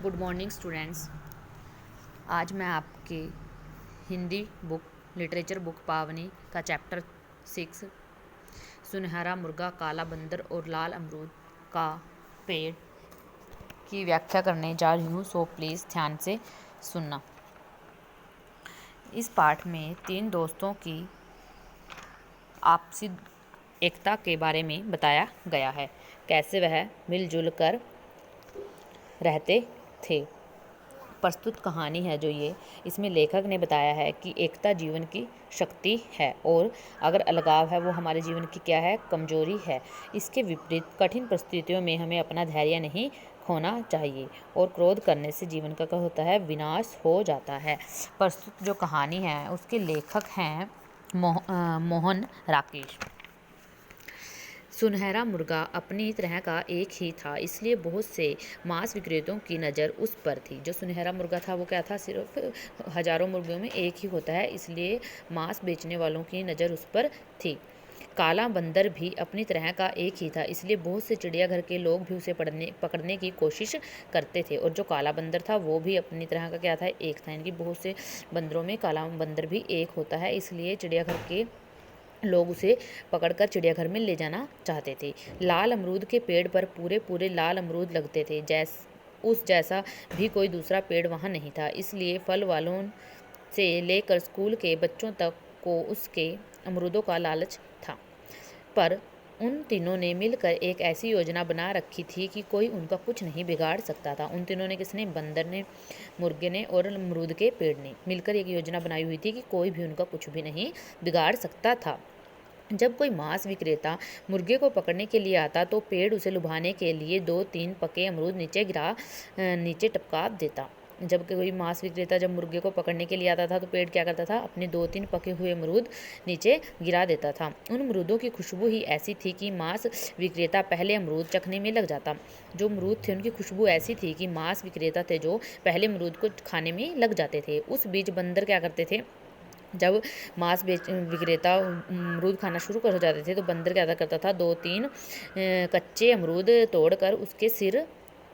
Good morning students. आज मैं आपके हिंदी बुक लिटरेचर बुक पावनी का चैप्टर 6 सुनहरा मुर्गा, काला बंदर और लाल अमरूद का पेड़ की व्याख्या करने जा रही हूँ, सो प्लीज़ ध्यान से सुनना। इस पाठ में 3 दोस्तों की आपसी एकता के बारे में बताया गया है, कैसे वह मिलजुल कर रहते थे। प्रस्तुत कहानी है जो इसमें लेखक ने बताया है कि एकता जीवन की शक्ति है और अगर अलगाव है वो हमारे जीवन की क्या है, कमजोरी है। इसके विपरीत कठिन परिस्थितियों में हमें अपना धैर्य नहीं खोना चाहिए और क्रोध करने से जीवन का क्या होता है, विनाश हो जाता है। प्रस्तुत जो कहानी है उसके लेखक हैं मोहन राकेश। सुनहरा मुर्गा अपनी तरह का एक ही था, इसलिए बहुत से मांस विक्रेताओं की नज़र उस पर थी। जो सुनहरा मुर्गा था वो क्या था, सिर्फ हजारों मुर्गियों में एक ही होता है, इसलिए मांस बेचने वालों की नज़र उस पर थी। काला बंदर भी अपनी तरह का एक ही था, इसलिए बहुत से चिड़ियाघर के लोग भी उसे पकड़ने की कोशिश करते थे। और जो काला बंदर था वो भी अपनी तरह का क्या था, एक था। इनकी बहुत से बंदरों में काला बंदर भी एक होता है, इसलिए चिड़ियाघर के लोग उसे पकड़कर चिड़ियाघर में ले जाना चाहते थे। लाल अमरूद के पेड़ पर पूरे पूरे लाल अमरूद लगते थे, उस जैसा भी कोई दूसरा पेड़ वहाँ नहीं था, इसलिए फल वालों से लेकर स्कूल के बच्चों तक को उसके अमरूदों का लालच था। पर उन तीनों ने मिलकर एक ऐसी योजना बना रखी थी कि कोई उनका कुछ नहीं बिगाड़ सकता था। उन तीनों ने, किसने? बंदर ने, मुर्गे ने और अमरूद के पेड़ ने मिलकर एक योजना बनाई हुई थी कि कोई भी उनका कुछ भी नहीं बिगाड़ सकता था। जब कोई मांस विक्रेता मुर्गे को पकड़ने के लिए आता तो पेड़ उसे लुभाने के लिए 2-3 पके अमरूद नीचे टपका देता। जब कोई मांस विक्रेता जब मुर्गे को पकड़ने के लिए आता था तो पेड़ क्या करता था, अपने 2-3 पके हुए अमरूद नीचे गिरा देता था। उन अमरूदों की खुशबू ही ऐसी थी कि मांस विक्रेता पहले अमरूद चखने में लग जाता। जो अमरूद थे उनकी खुशबू ऐसी थी कि मांस विक्रेता थे जो पहले अमरूद को खाने में लग जाते थे। उस बीच बंदर क्या करते थे, जब मांस विक्रेता अमरूद खाना शुरू कर जाते थे तो बंदर क्या करता था, 2-3 कच्चे अमरूद तोड़कर उसके सिर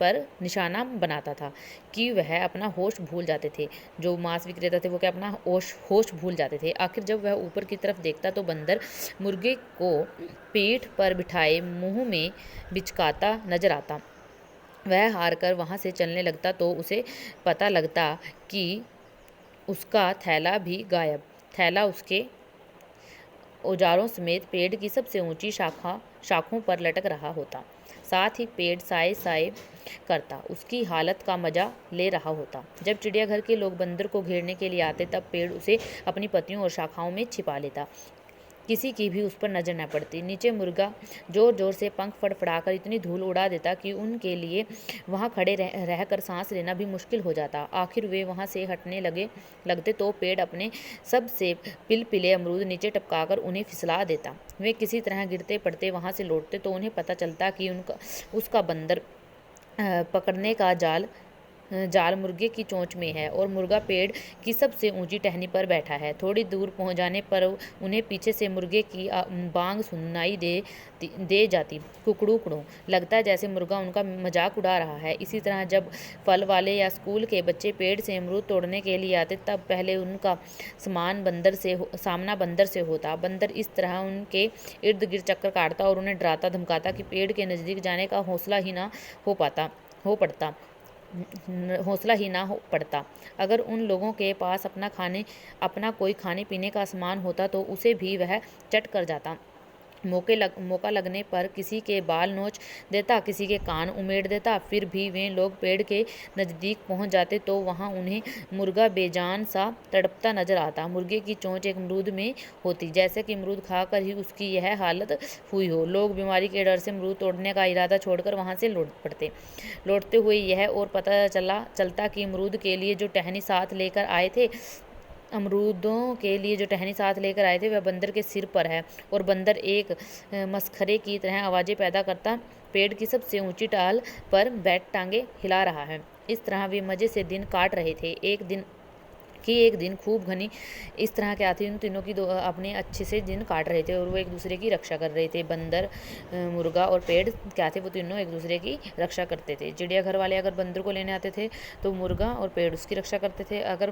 पर निशाना बनाता था कि वह अपना होश भूल जाते थे। जो मांस विक्रेता थे वो क्या अपना होश भूल जाते थे। आखिर जब वह ऊपर की तरफ देखता तो बंदर मुर्गे को पीठ पर बिठाए मुंह में बिचकाता नजर आता। वह हार कर वहाँ से चलने लगता तो उसे पता लगता कि उसका थैला भी गायब। थैला उसके औजारों समेत पेड़ की सबसे ऊंची शाखों पर लटक रहा होता। साथ ही पेड़ साए साए करता उसकी हालत का मजा ले रहा होता। जब चिड़ियाघर के लोग बंदर को घेरने के लिए आते तब पेड़ उसे अपनी पत्तियों और शाखाओं में छिपा लेता, किसी की भी उस पर नजर न पड़ती। नीचे मुर्गा जोर जोर से पंख फड़फड़ाकर इतनी धूल उड़ा देता कि उनके लिए वहां खड़े रहकर सांस लेना भी मुश्किल हो जाता। आखिर वे वहां से हटने लगते तो पेड़ अपने सबसे पिले अमरूद नीचे टपकाकर उन्हें फिसला देता। वे किसी तरह गिरते पड़ते वहां से लौटते तो उन्हें पता चलता कि उसका बंदर पकड़ने का जाल मुर्गे की चोंच में है और मुर्गा पेड़ की सबसे ऊंची टहनी पर बैठा है। थोड़ी दूर पहुंच जाने पर उन्हें पीछे से मुर्गे की बांग सुनाई दे जाती। कुकड़ू लगता जैसे मुर्गा उनका मजाक उड़ा रहा है। इसी तरह जब फल वाले या स्कूल के बच्चे पेड़ से अमरूद तोड़ने के लिए आते तब पहले उनका सामना बंदर से होता। बंदर इस तरह उनके इर्द गिर्द चक्कर काटता और उन्हें डराता धमकाता कि पेड़ के नज़दीक जाने का हौसला ही ना पड़ता। अगर उन लोगों के पास अपना कोई खाने पीने का सामान होता तो उसे भी वह चट कर जाता। मौका लगने पर किसी के बाल नोच देता, किसी के कान उमेड़ देता। फिर भी वे लोग पेड़ के नज़दीक पहुंच जाते तो वहां उन्हें मुर्गा बेजान सा तड़पता नजर आता। मुर्गे की चोंच एक अमरूद में होती, जैसे कि अमरूद खाकर ही उसकी यह हालत हुई हो। लोग बीमारी के डर से अमरूद तोड़ने का इरादा छोड़कर वहां से लौटते हुए यह और पता चलता कि अमरूदों के लिए जो टहनी साथ लेकर आए थे वह बंदर के सिर पर है और बंदर एक मसखरे की तरह आवाज़ें पैदा करता पेड़ की सबसे ऊंची डाल पर बैठ टांगे हिला रहा है। इस तरह वे मज़े से दिन काट रहे थे। एक दिन कि एक दिन खूब घनी इस तरह क्या थी, उन तीनों की अपने अच्छे से दिन काट रहे थे और वो एक दूसरे की रक्षा कर रहे थे। बंदर, मुर्गा और पेड़ क्या थे, वो तीनों एक दूसरे की रक्षा करते थे। चिड़ियाघर वाले अगर बंदर को लेने आते थे तो मुर्गा और पेड़ उसकी रक्षा करते थे। अगर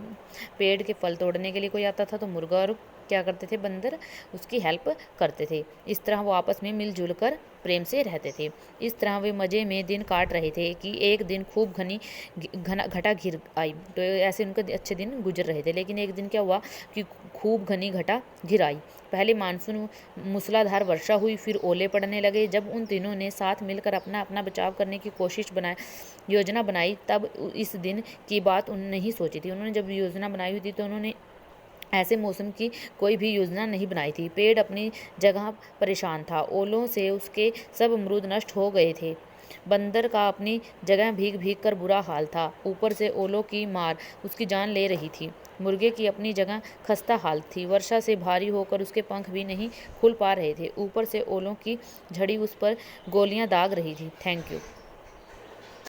पेड़ के फल तोड़ने के लिए कोई आता था तो मुर्गा और क्या करते थे, बंदर उसकी हेल्प करते थे। इस तरह वो आपस में मिलजुल कर प्रेम से रहते थे। इस तरह वे मज़े में दिन काट रहे थे कि एक दिन खूब घना घटा घिर आई। तो ऐसे उनके अच्छे दिन गुजर रहे थे। लेकिन एक दिन क्या हुआ कि खूब घनी घटा घिर आई। पहले मानसून मूसलाधार वर्षा हुई, फिर ओले पड़ने लगे। जब उन तीनों ने साथ मिलकर अपना अपना बचाव करने की योजना बनाई, तब इस दिन की बात उन्होंने ही सोची थी। उन्होंने जब योजना बनाई हुई थी तो उन्होंने ऐसे मौसम की कोई भी योजना नहीं बनाई थी। पेड़ अपनी जगह परेशान था, ओलों से उसके सब अमरूद नष्ट हो गए थे। बंदर का अपनी जगह भीग भीग कर बुरा हाल था, ऊपर से ओलों की मार उसकी जान ले रही थी। मुर्गे की अपनी जगह खस्ता हाल थी, वर्षा से भारी होकर उसके पंख भी नहीं खुल पा रहे थे, ऊपर से ओलों की झड़ी उस पर गोलियां दाग रही थी। Thank you.